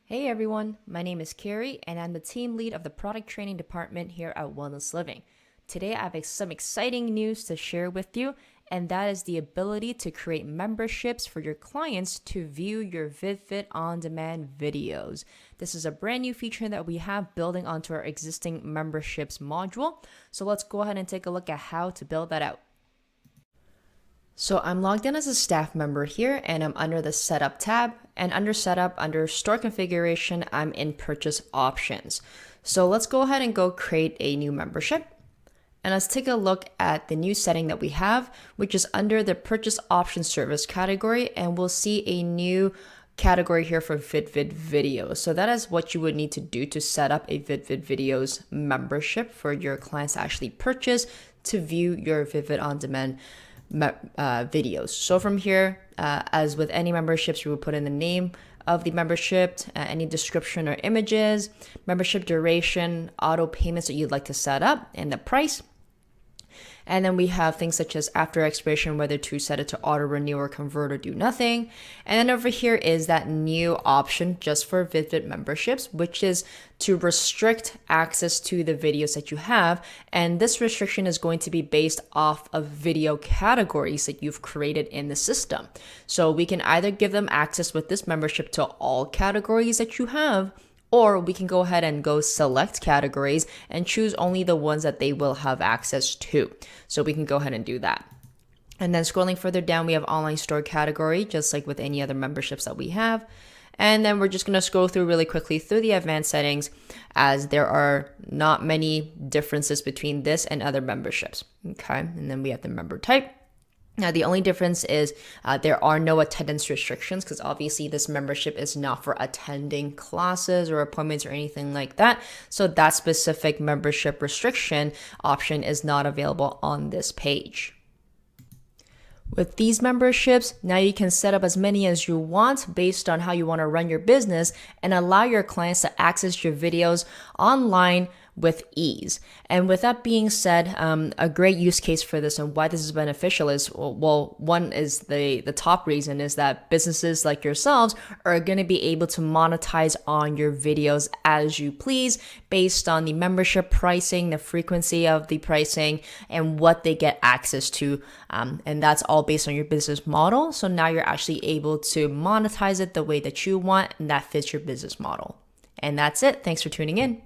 Hey everyone, my name is Carrie and I'm the team lead of the product training department here at WellnessLiving. Today I have some exciting news to share with you, and that is the ability to create memberships for your clients to view your FitVID on-demand videos. This is a brand new feature that we have building onto our existing memberships module. So let's go ahead and take a look at how to build that out. So I'm logged in as a staff member here and I'm under the setup tab, and under setup, under store configuration, I'm in purchase options. So let's go ahead and go create a new membership. And let's take a look at the new setting that we have, which is under the purchase option service category. And we'll see a new category here for FitVID videos. So that is what you would need to do to set up a FitVID videos membership for your clients to actually purchase to view your FitVID on demand videos. So from here, as with any memberships, you will put in the name of the membership, any description or images, membership duration, auto payments that you'd like to set up, and the price. And then we have things such as after expiration, whether to set it to auto renew or convert or do nothing. And then over here is that new option just for FitVID memberships, which is to restrict access to the videos that you have. And this restriction is going to be based off of video categories that you've created in the system. So we can either give them access with this membership to all categories that you have, or we can go ahead and go select categories and choose only the ones that they will have access to. So we can go ahead and do that. And then scrolling further down, we have online store category, just like with any other memberships that we have. And then we're just going to scroll through really quickly through the advanced settings, as there are not many differences between this and other memberships. Okay. And then we have the member type. Now, the only difference is there are no attendance restrictions, because obviously this membership is not for attending classes or appointments or anything like that. So that specific membership restriction option is not available on this page. With these memberships, now you can set up as many as you want based on how you want to run your business and allow your clients to access your videos online with ease. And with that being said, a great use case for this and why this is beneficial is, well, one is the top reason is that businesses like yourselves are going to be able to monetize on your videos as you please based on the membership pricing, the frequency of the pricing, and what they get access to. And that's all based on your business model. So now you're actually able to monetize it the way that you want, and that fits your business model. And that's it. Thanks for tuning in.